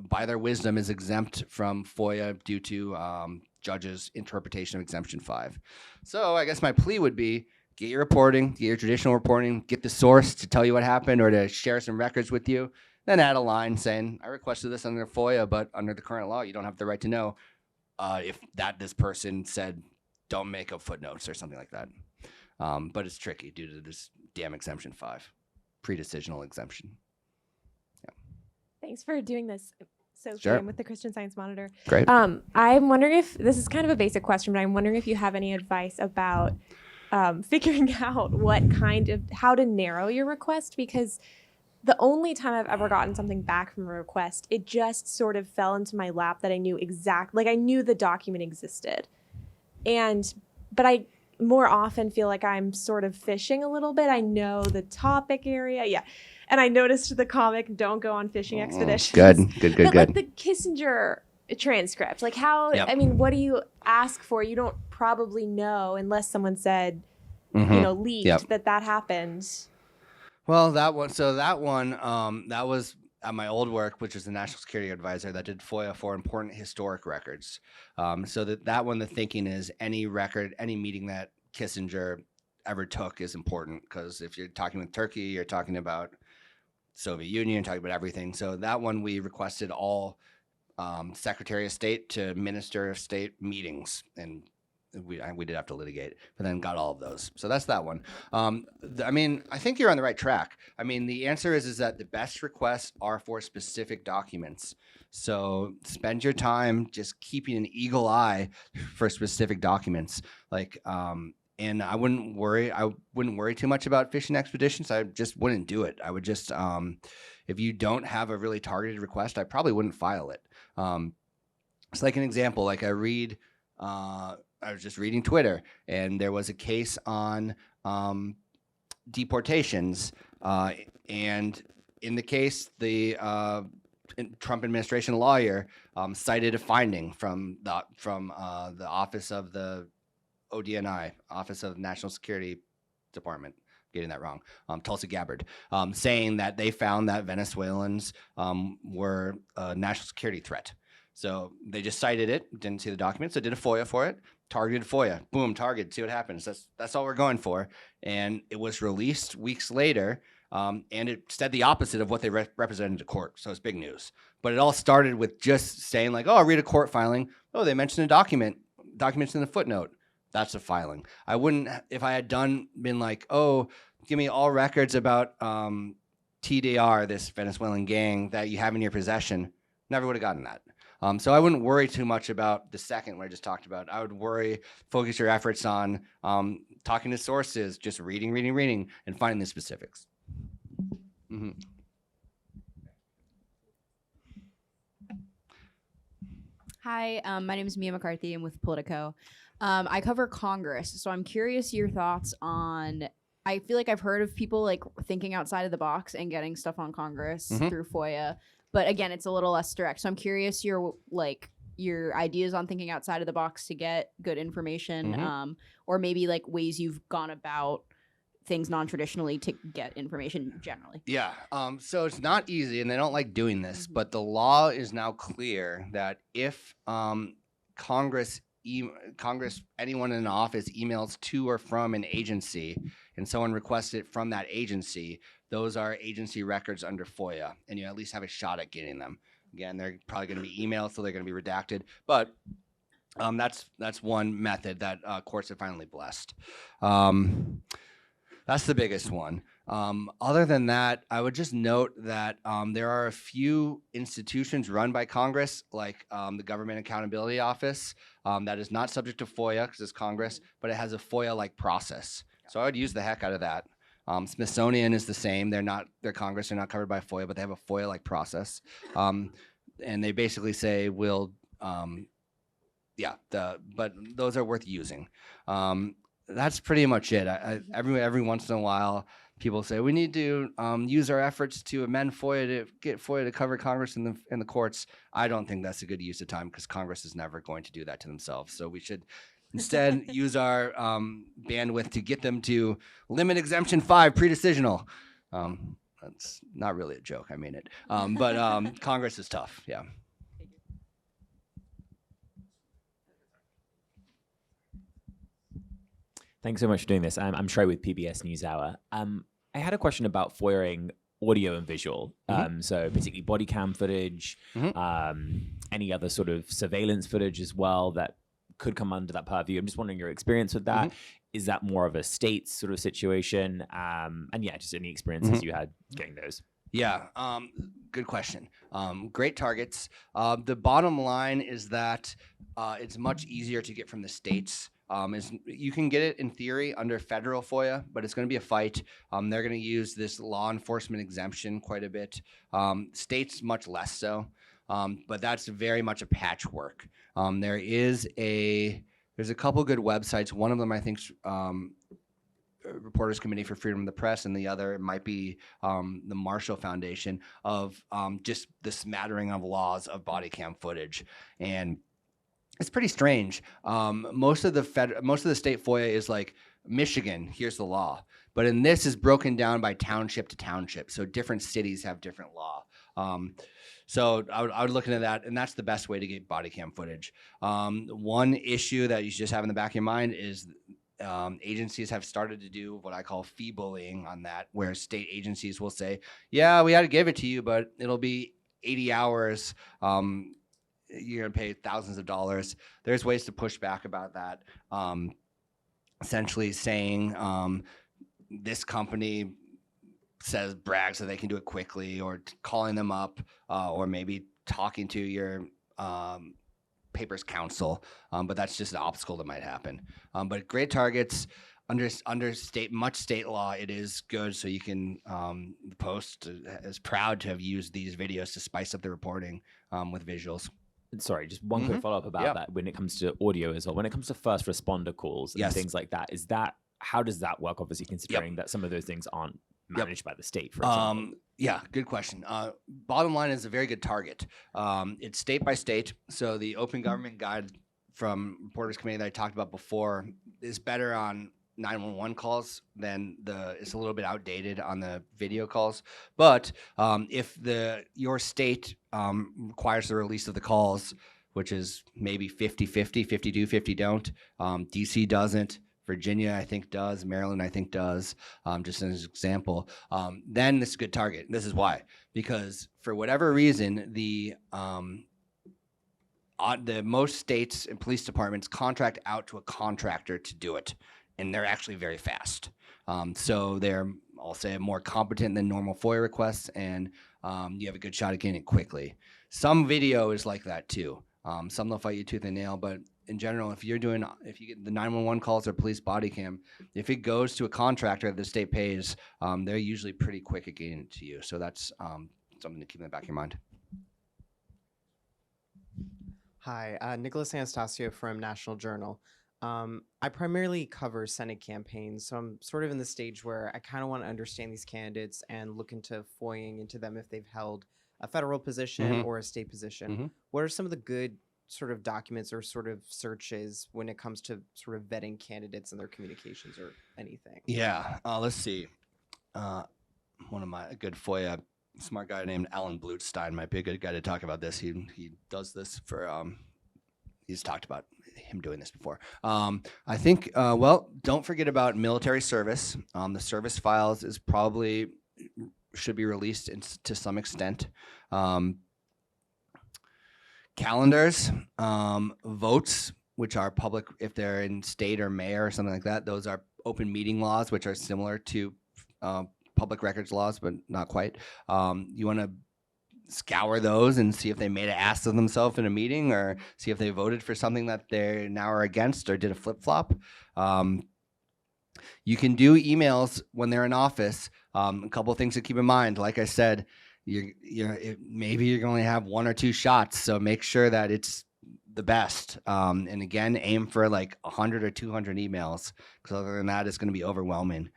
by their wisdom is exempt from FOIA due to judges' interpretation of Exemption 5. So I guess my plea would be, get your reporting, get your traditional reporting, get the source to tell you what happened or to share some records with you, then add a line saying, I requested this under FOIA, but under the current law, you don't have the right to know if this person said, don't make up footnotes or something like that. But it's tricky due to this damn Exemption 5, pre-decisional exemption. Thanks for doing this. Sophie, Sure. I'm with the Christian Science Monitor. Great. I'm wondering if this is kind of a basic question, but I'm wondering if you have any advice about figuring out how to narrow your request, because the only time I've ever gotten something back from a request, it just sort of fell into my lap that I knew I knew the document existed. But I more often feel like I'm sort of fishing a little bit. I know the topic area. Yeah. And I noticed the comic, Don't Go on Fishing Expeditions. Good. But like the Kissinger transcript, like how, Yep. I mean, what do you ask for? You don't probably know unless someone said, leaked Yep. that happened. Well, that one that was at my old work, which is the National Security Advisor, that did FOIA for important historic records. So that one, the thinking is any record, any meeting that Kissinger ever took is important, because if you're talking with Turkey, you're talking about Soviet Union, talking about everything. So that one, we requested all Secretary of State to Minister of State meetings, and we did have to litigate, but then got all of those. So that's that one. I mean, I think you're on the right track. I mean, the answer is that the best requests are for specific documents. So spend your time just keeping an eagle eye for specific documents. Like, and I wouldn't worry too much about fishing expeditions. I just wouldn't do it. I would just, if you don't have a really targeted request, I probably wouldn't file it. It's like an example, like I was just reading Twitter, and there was a case on deportations, and in the case, the Trump administration lawyer cited a finding from the office of the ODNI, Office of National Security Department. Getting that wrong. Tulsi Gabbard, saying that they found that Venezuelans were a national security threat. So they just cited it, didn't see the document, so did a FOIA for it, targeted FOIA, boom, target, see what happens. That's all we're going for. And it was released weeks later, and it said the opposite of what they represented to court. So it's big news. But it all started with just saying like, oh, I'll read a court filing. Oh, they mentioned a documents in the footnote. That's a filing. I wouldn't, if I had been like, oh, give me all records about TDR, this Venezuelan gang that you have in your possession, never would have gotten that. So I wouldn't worry too much about the second what I just talked about. I would focus your efforts on talking to sources, just reading, and finding the specifics. Mm-hmm. Hi, my name is Mia McCarthy. I'm with Politico. I cover Congress, so I'm curious your thoughts on. I feel like I've heard of people like thinking outside of the box and getting stuff on Congress through FOIA, but again, it's a little less direct. So I'm curious your ideas on thinking outside of the box to get good information, or maybe like ways you've gone about things non-traditionally to get information generally. Yeah. So it's not easy, and they don't like doing this, but the law is now clear that if Congress, anyone in office emails to or from an agency, and someone requests it from that agency, those are agency records under FOIA, and you at least have a shot at getting them. Again, they're probably going to be emailed, so they're going to be redacted, but that's one method that courts have finally blessed. That's the biggest one. Other than that, I would just note that there are a few institutions run by Congress, like the Government Accountability Office, that is not subject to FOIA because it's Congress, but it has a FOIA-like process. So I would use the heck out of that. Smithsonian is the same. They're Congress. They're not covered by FOIA, but they have a FOIA-like process. And they basically say, but those are worth using. that's pretty much it. Every once in a while, people say we need to use our efforts to amend FOIA to get FOIA to cover Congress in the courts. I don't think that's a good use of time because Congress is never going to do that to themselves. So we should instead use our bandwidth to get them to limit Exemption 5 pre-decisional. That's not really a joke. I mean it. But Congress is tough. Yeah. Thanks so much for doing this. I'm Trey with PBS NewsHour. I had a question about FOIAing audio and visual. So basically body cam footage, any other sort of surveillance footage as well that could come under that purview. I'm just wondering your experience with that. Is that more of a state sort of situation? And yeah, just any experiences you had getting those. Yeah, good question. Great targets. The bottom line is that it's much easier to get from the states. You can get it in theory under federal FOIA, but it's going to be a fight. They're going to use this law enforcement exemption quite a bit. States much less so, but that's very much a patchwork. There's a couple good websites. One of them I think Reporters Committee for Freedom of the Press, and the other might be the Marshall Foundation of just the smattering of laws of body cam footage. And it's pretty strange. Most of the state FOIA is like Michigan, here's the law. But in this is broken down by township to township. So different cities have different law. So I would look into that, and that's the best way to get body cam footage. One issue that you should just have in the back of your mind is agencies have started to do what I call fee bullying on that, where state agencies will say, yeah, we had to give it to you, but it'll be 80 hours. You're going to pay thousands of dollars. There's ways to push back about that. Essentially saying this company brags that they can do it quickly, or calling them up, or maybe talking to your paper's counsel. But that's just an obstacle that might happen. But great targets. Under much state law, it is good. So you can, the Post is proud to have used these videos to spice up the reporting with visuals. Sorry, just one quick follow-up about that when it comes to audio as well. When it comes to first responder calls and things like that, how does that work, obviously, considering that some of those things aren't managed by the state, for example? Yeah, good question. Bottom line is a very good target. It's state by state. So the Open Government Guide from Reporters Committee that I talked about before is better on 911 calls than it's a little bit outdated on the video calls. But if your state requires the release of the calls, which is maybe 50-50, 50 do, 50 don't, DC doesn't, Virginia I think does, Maryland I think does, just as an example, then this is a good target. This is why. Because for whatever reason, the most states and police departments contract out to a contractor to do it. And they're actually very fast. So they're, I'll say, more competent than normal FOIA requests, and you have a good shot at getting it quickly. Some video is like that too. Some they'll fight you tooth and nail, but in general, if you get the 911 calls or police body cam, if it goes to a contractor that the state pays, they're usually pretty quick at getting it to you. So that's something to keep in the back of your mind. Hi, Nicholas Anastasio from National Journal. I primarily cover Senate campaigns, so I'm sort of in the stage where I kind of want to understand these candidates and look into FOIAing into them if they've held a federal position or a state position. What are some of the good sort of documents or sort of searches when it comes to sort of vetting candidates and their communications or anything? Yeah, let's see. A good FOIA smart guy named Alan Blutstein might be a good guy to talk about this. He does this for he's talked about him doing this before. I think, don't forget about military service. The service files should be released to some extent. Calendars, votes, which are public if they're in state or mayor or something like that. Those are open meeting laws, which are similar to public records laws, but not quite. You want to scour those and see if they made an ass of themselves in a meeting, or see if they voted for something that they now are against or did a flip-flop. You can do emails when they're in office. A couple of things to keep in mind. Like I said, maybe you're going to have one or two shots, so make sure that it's the best. And again, aim for like 100 or 200 emails, because other than that, it's going to be overwhelming.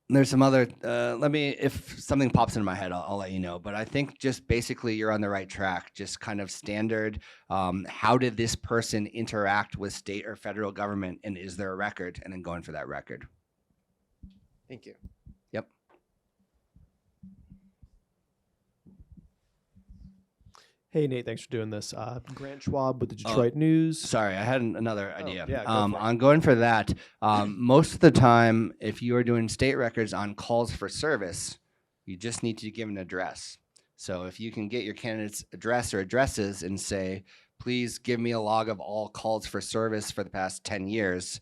There's some other, if something pops into my head, I'll let you know. But I think just basically you're on the right track. Just kind of standard, how did this person interact with state or federal government, and is there a record? And then going for that record. Thank you. Yep. Hey, Nate, thanks for doing this. Grant Schwab with the Detroit News. Sorry, I had another idea. Yeah, go for it. I'm going for that. Most of the time, if you are doing state records on calls for service, you just need to give an address. So if you can get your candidate's address or addresses and say, please give me a log of all calls for service for the past 10 years,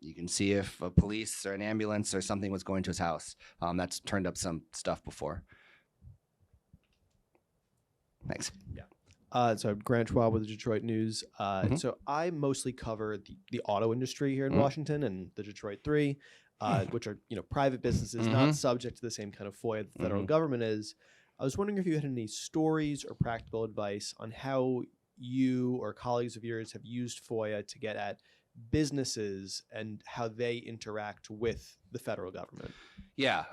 you can see if a police or an ambulance or something was going to his house. That's turned up some stuff before. Thanks. So Grant Schwab with the Detroit News. So I mostly cover the auto industry here in Washington and the Detroit 3, which are private businesses not subject to the same kind of FOIA that the federal government is. I was wondering if you had any stories or practical advice on how you or colleagues of yours have used FOIA to get at businesses and how they interact with the federal government. Yeah.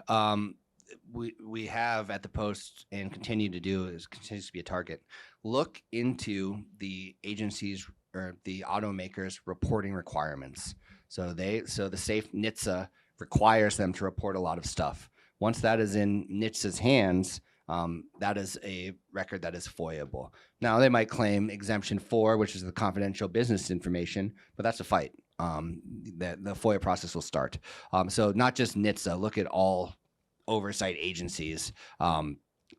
We have at the Post and continue to do is continues to be a target. Look into the agencies or the automakers' reporting requirements. So the safe NHTSA requires them to report a lot of stuff. Once that is in NHTSA's hands, that is a record that is FOIA-able. Now they might claim exemption 4, which is the confidential business information, but that's a fight. The FOIA process will start. So not just NHTSA. Look at all oversight agencies,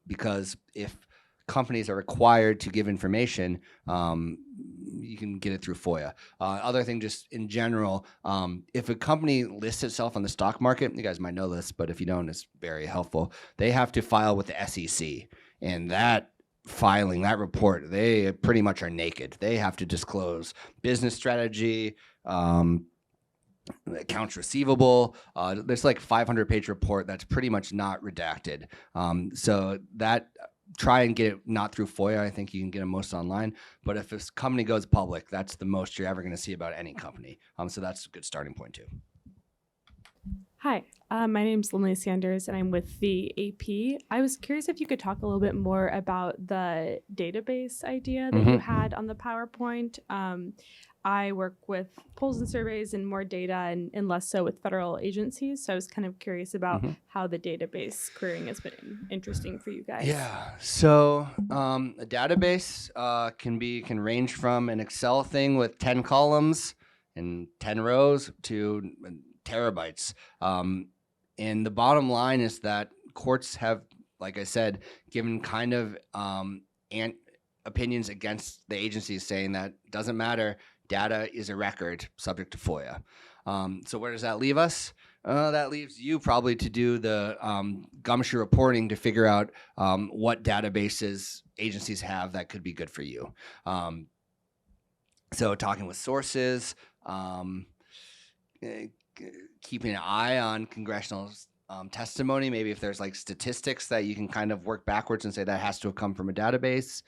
because if companies are required to give information, you can get it through FOIA. Other thing, just in general, if a company lists itself on the stock market, you guys might know this, but if you don't, it's very helpful. They have to file with the SEC, and that filing, that report, they pretty much are naked. They have to disclose business strategy, accounts receivable. There's like 500-page report that's pretty much not redacted. So that try and get it not through FOIA. I think you can get them most online. But if this company goes public, that's the most you're ever going to see about any company. So that's a good starting point too. Hi, my name's Lindley Sanders, and I'm with the AP. I was curious if you could talk a little bit more about the database idea that you had on the PowerPoint. I work with polls and surveys and more data and less so with federal agencies. So I was kind of curious about how the database querying has been interesting for you guys. Yeah. So a database can range from an Excel thing with 10 columns and 10 rows to terabytes. And the bottom line is that courts have, like I said, given kind of opinions against the agencies, saying that it doesn't matter. Data is a record subject to FOIA. So where does that leave us? That leaves you probably to do the gumshoe reporting to figure out what databases agencies have that could be good for you. So talking with sources, keeping an eye on congressional testimony, maybe if there's like statistics that you can kind of work backwards and say that has to have come from a database.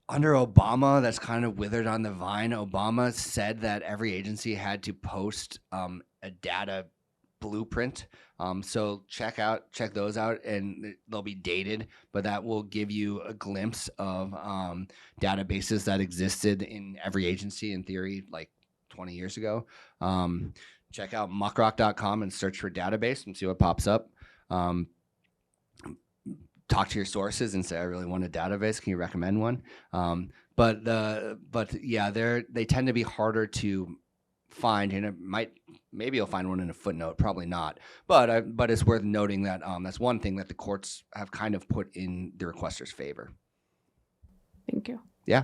Under Obama, that's kind of withered on the vine. Obama said that every agency had to post a data blueprint. So check those out, and they'll be dated, but that will give you a glimpse of databases that existed in every agency in theory, like 20 years ago. Check out muckrock.com and search for database and see what pops up. Talk to your sources and say, I really want a database. Can you recommend one? But yeah, they tend to be harder to find, and maybe you'll find one in a footnote, probably not. But it's worth noting that that's one thing that the courts have kind of put in the requester's favor. Thank you. Yeah.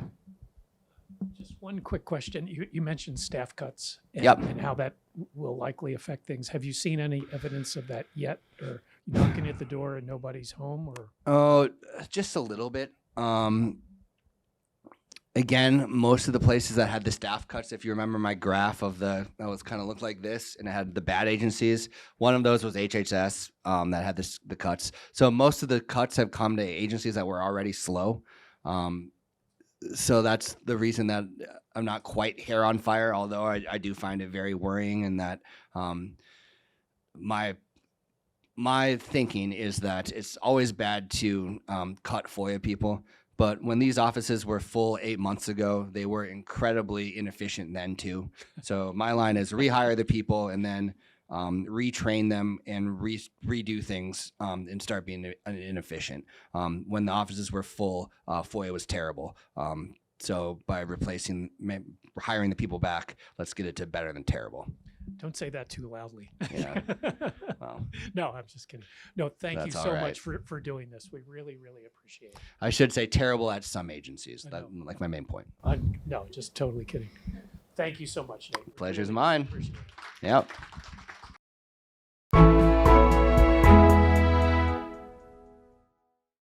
Just one quick question. You mentioned staff cuts and, Yep. and how that will likely affect things. Have you seen any evidence of that yet? Or knocking at the door and nobody's home? Or Oh, just a little bit. Again, most of the places that had the staff cuts, if you remember my graph of that was kind of looked like this, and it had the bad agencies. One of those was HHS that had the cuts. So most of the cuts have come to agencies that were already slow. So that's the reason that I'm not quite hair on fire, although I do find it very worrying, and that my thinking is that it's always bad to cut FOIA people. But when these offices were full 8 months ago, they were incredibly inefficient then too. So my line is rehire the people and then retrain them and redo things and start being inefficient. When the offices were full, FOIA was terrible. So by hiring the people back, let's get it to better than terrible. Don't say that too loudly. Yeah. Well, no, I'm just kidding. No, thank you That's so all right. much for doing this. We really, really appreciate it. I should say terrible at some agencies. I That's know. like my main point. No, just totally kidding. Thank you so much, Nate. Pleasure's Really mine. appreciate it. Yep.